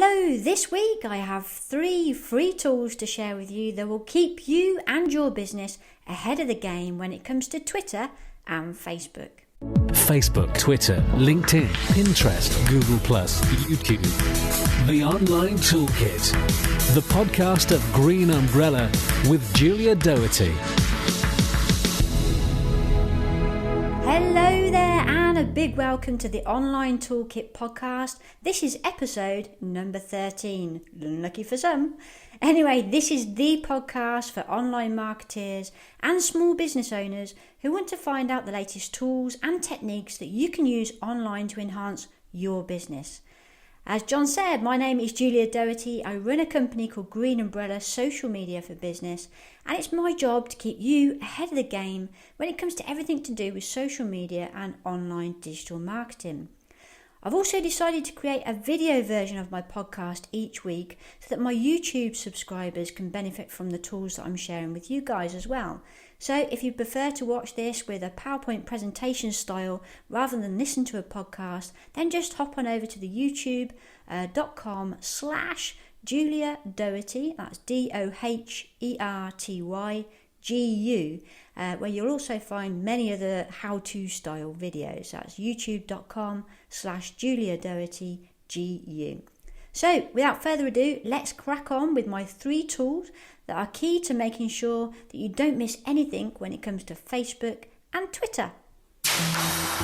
Hello, this week I have 3 free tools to share with you that will keep you and your business ahead of the game when it comes to Twitter and Facebook. Facebook, Twitter, LinkedIn, Pinterest, Google+, YouTube. The Online Toolkit. The podcast of Green Umbrella with Julia Doherty. Hello there and a big welcome to the Online Toolkit podcast. This is episode number 13. Lucky for some. Anyway, this is the podcast for online marketers and small business owners who want to find out the latest tools and techniques that you can use online to enhance your business. As John said, my name is Julia Doherty. I run a company called Green Umbrella Social Media for Business, and it's my job to keep you ahead of the game when it comes to everything to do with social media and online digital marketing. I've also decided to create a video version of my podcast each week so that my YouTube subscribers can benefit from the tools that I'm sharing with you guys as well. So if you prefer to watch this with a PowerPoint presentation style rather than listen to a podcast, then just hop on over to the youtube.com/Julia Doherty, that's DOHERTYGU, where you'll also find many other how-to style videos. That's youtube.com/Julia Doherty GU. So without further ado, let's crack on with my 3 tools that are key to making sure that you don't miss anything when it comes to Facebook and Twitter.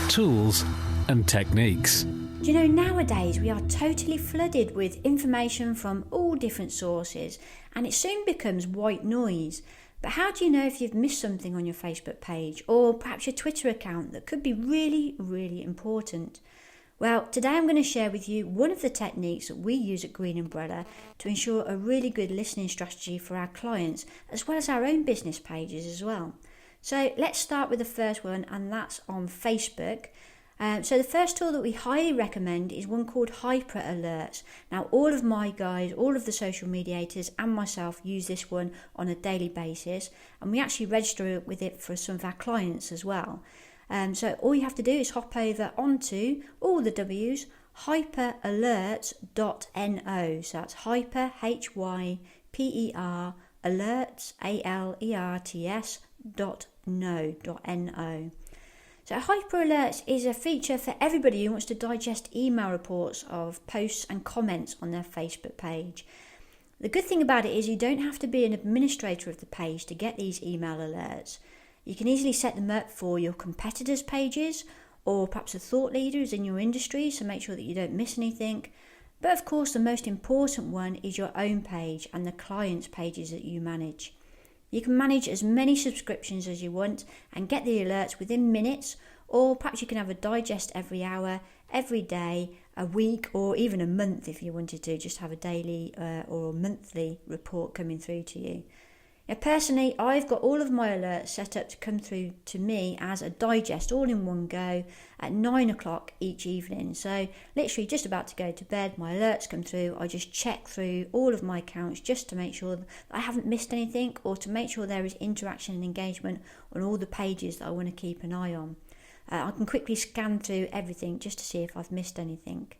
Tools and techniques. Do you know, nowadays we are totally flooded with information from all different sources and it soon becomes white noise. But how do you know if you've missed something on your Facebook page or perhaps your Twitter account that could be really, really important? Well, today I'm going to share with you one of the techniques that we use at Green Umbrella to ensure a really good listening strategy for our clients as well as our own business pages as well. So let's start with the first one, and that's on Facebook. So the first tool that we highly recommend is one called Hyper Alerts. Now all of my guys, all of the social mediators and myself use this one on a daily basis, and we actually register with it for some of our clients as well. So all you have to do is hop over onto all the W's, hyperalerts.no. So that's hyper, Hyper, alerts, alerts.no. So Hyper Alerts is a feature for everybody who wants to digest email reports of posts and comments on their Facebook page. The good thing about it is you don't have to be an administrator of the page to get these email alerts. You can easily set them up for your competitors' pages or perhaps the thought leaders in your industry, so make sure that you don't miss anything. But of course, the most important one is your own page and the clients' pages that you manage. You can manage as many subscriptions as you want and get the alerts within minutes, or perhaps you can have a digest every hour, every day, a week, or even a month if you wanted to, just have a daily or a monthly report coming through to you. Now, personally, I've got all of my alerts set up to come through to me as a digest all in one go at 9 o'clock each evening. So literally just about to go to bed, my alerts come through. I just check through all of my accounts just to make sure that I haven't missed anything, or to make sure there is interaction and engagement on all the pages that I want to keep an eye on. I can quickly scan through everything just to see if I've missed anything.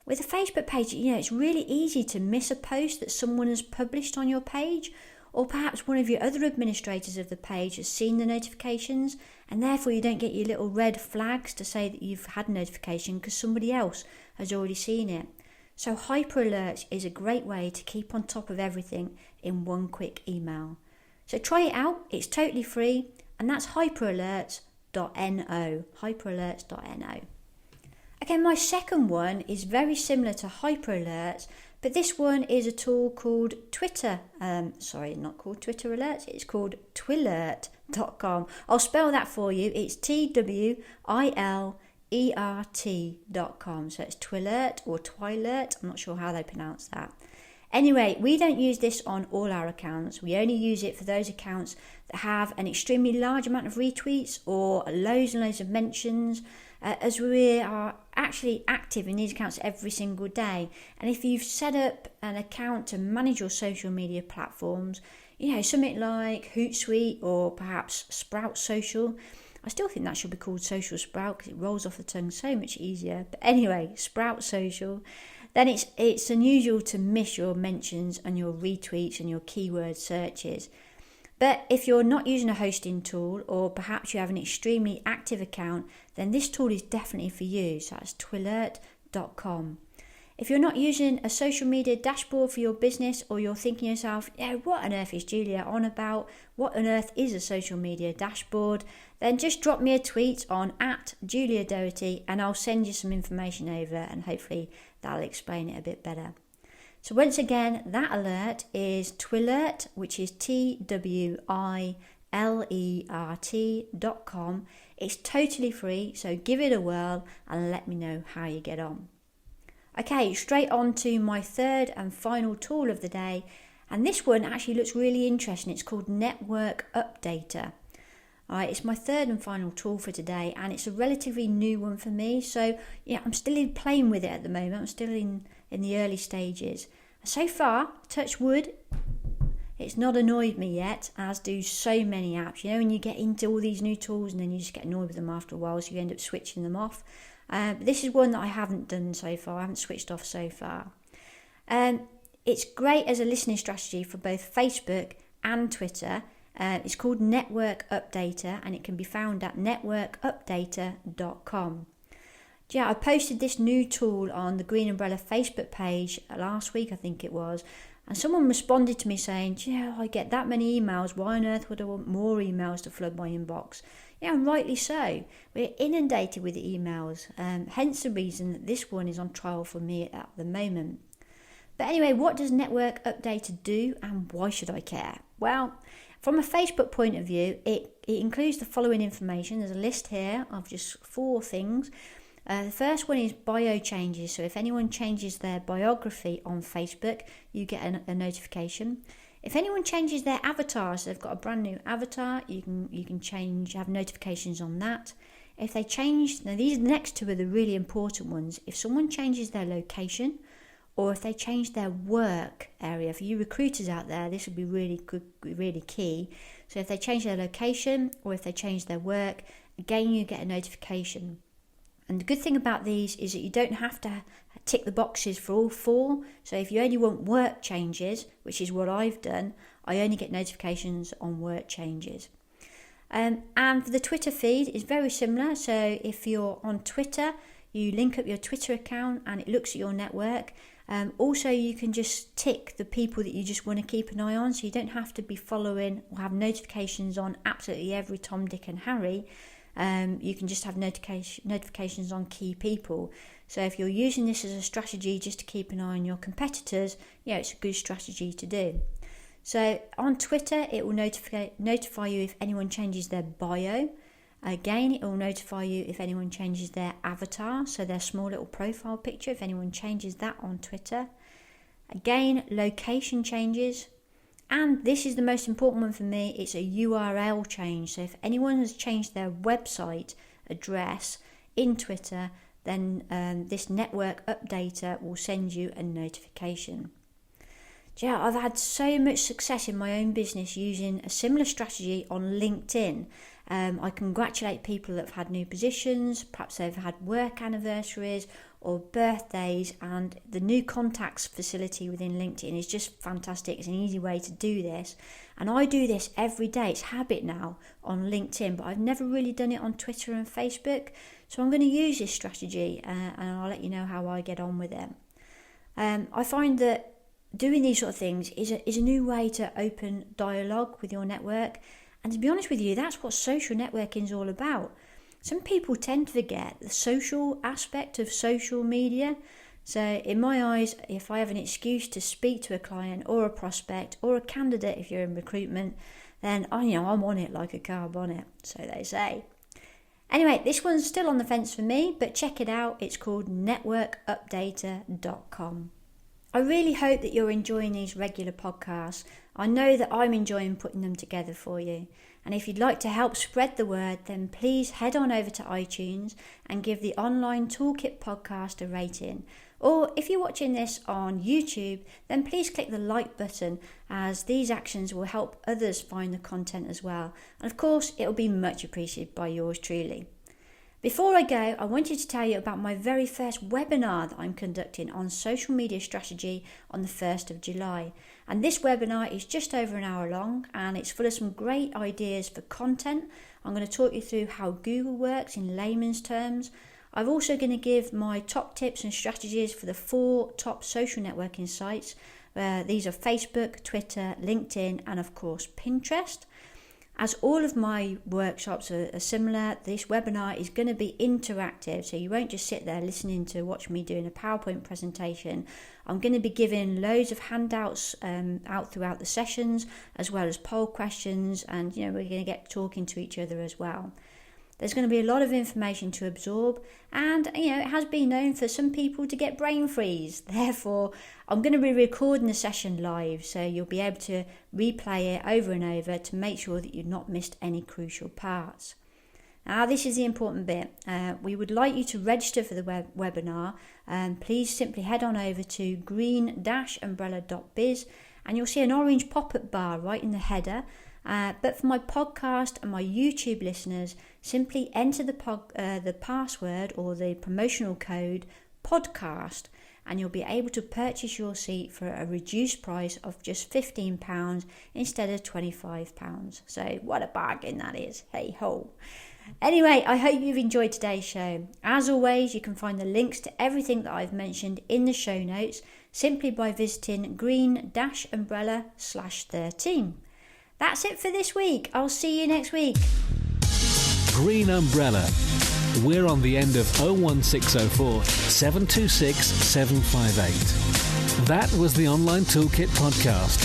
With a Facebook page, it's really easy to miss a post that someone has published on your page, or perhaps one of your other administrators of the page has seen the notifications and therefore you don't get your little red flags to say that you've had a notification because somebody else has already seen it. So Hyper Alerts is a great way to keep on top of everything in one quick email. So try it out, it's totally free, and that's hyperalerts.no, hyperalerts.no. Okay, my second one is very similar to Hyper Alerts, but this one is a tool called Twitter. Not called Twitter Alerts. It's called twilert.com. I'll spell that for you. It's TWILERT.com. So it's Twilert or Twilert. I'm not sure how they pronounce that. Anyway, we don't use this on all our accounts. We only use it for those accounts that have an extremely large amount of retweets or loads and loads of mentions, as we are actually active in these accounts every single day. And if you've set up an account to manage your social media platforms, something like Hootsuite or perhaps Sprout Social, I still think that should be called Social Sprout because it rolls off the tongue so much easier. But anyway, Sprout Social, then it's unusual to miss your mentions and your retweets and your keyword searches. But if you're not using a hosting tool, or perhaps you have an extremely active account, then this tool is definitely for you. So that's twilert.com. If you're not using a social media dashboard for your business, or you're thinking to yourself, what on earth is Julia on about? What on earth is a social media dashboard? Then just drop me a tweet on @JuliaDoherty and I'll send you some information over, and hopefully that'll explain it a bit better. So once again, that alert is Twilert, which is TWILERT.com. It's totally free, so give it a whirl and let me know how you get on. Okay, straight on to my third and final tool of the day, and this one actually looks really interesting. It's called Network Updater. Alright, it's my third and final tool for today, and it's a relatively new one for me, so I'm still playing with it at the moment. I'm still in the early stages. So far, touch wood, it's not annoyed me yet, as do so many apps. When you get into all these new tools and then you just get annoyed with them after a while, so you end up switching them off. But this is one that I haven't done so far. I haven't switched off so far. It's great as a listening strategy for both Facebook and Twitter. It's called Network Updater, and it can be found at networkupdater.com. I posted this new tool on the Green Umbrella Facebook page last week, I think it was, and someone responded to me saying, I get that many emails, why on earth would I want more emails to flood my inbox? And rightly so. We're inundated with emails, hence the reason that this one is on trial for me at the moment. But anyway, what does Network Updater do, and why should I care? Well, from a Facebook point of view, it includes the following information. There's a list here of just 4 things. The first one is bio changes. So if anyone changes their biography on Facebook, you get a notification. If anyone changes their avatar, so they've got a brand new avatar, you can have notifications on that. If they change, now these next 2 are the really important ones. If someone changes their location, or if they change their work area, for you recruiters out there, this would be really good, really key. So if they change their location, or if they change their work, again you get a notification. And the good thing about these is that you don't have to tick the boxes for all 4. So if you only want work changes, which is what I've done, I only get notifications on work changes. And for the Twitter feed, it's very similar. So if you're on Twitter, you link up your Twitter account and it looks at your network. Also, you can just tick the people that you just want to keep an eye on. So you don't have to be following or have notifications on absolutely every Tom, Dick and Harry. You can just have notifications on key people. So if you're using this as a strategy just to keep an eye on your competitors, it's a good strategy to do. So on Twitter, it will notify you if anyone changes their bio. Again, it will notify you if anyone changes their avatar, so their small little profile picture, if anyone changes that on Twitter. Again, location changes. And this is the most important one for me, it's a URL change. So if anyone has changed their website address in Twitter, then this network updater will send you a notification. I've had so much success in my own business using a similar strategy on LinkedIn. I congratulate people that have had new positions, perhaps they've had work anniversaries or birthdays, and the new contacts facility within LinkedIn is just fantastic. It's an easy way to do this, and I do this every day. It's habit now on LinkedIn, but I've never really done it on Twitter and Facebook, so I'm going to use this strategy and I'll let you know how I get on with it. I find that doing these sort of things is a new way to open dialogue with your network. And to be honest with you, that's what social networking is all about. Some people tend to forget the social aspect of social media. So in my eyes, if I have an excuse to speak to a client or a prospect or a candidate if you're in recruitment, then I'm on it like a car bonnet, so they say. Anyway, this one's still on the fence for me, but check it out. It's called networkupdater.com. I really hope that you're enjoying these regular podcasts. I know that I'm enjoying putting them together for you. And if you'd like to help spread the word, then please head on over to iTunes and give the Online Toolkit podcast a rating. Or if you're watching this on YouTube, then please click the like button, as these actions will help others find the content as well. And of course, it'll be much appreciated by yours truly. Before I go, I wanted to tell you about my very first webinar that I'm conducting on social media strategy on the 1st of July. And this webinar is just over an hour long and it's full of some great ideas for content. I'm going to talk you through how Google works in layman's terms. I'm also going to give my top tips and strategies for the 4 top social networking sites. These are Facebook, Twitter, LinkedIn, and of course Pinterest. As all of my workshops are similar, this webinar is going to be interactive, so you won't just sit there listening to watch me doing a PowerPoint presentation. I'm going to be giving loads of handouts out throughout the sessions, as well as poll questions, and we're going to get talking to each other as well. There's going to be a lot of information to absorb, and it has been known for some people to get brain freeze. Therefore, I'm going to be recording the session live, so you'll be able to replay it over and over to make sure that you've not missed any crucial parts. Now, this is the important bit. We would like you to register for the webinar. Please simply head on over to green-umbrella.biz, and you'll see an orange pop-up bar right in the header. But for my podcast and my YouTube listeners, simply enter the password or the promotional code podcast, and you'll be able to purchase your seat for a reduced price of just £15 instead of £25. So what a bargain that is. Hey ho. Anyway, I hope you've enjoyed today's show. As always, you can find the links to everything that I've mentioned in the show notes simply by visiting green-umbrella/13. That's it for this week. I'll see you next week. Green Umbrella. We're on the end of 01604 726 758. That was the Online Toolkit podcast.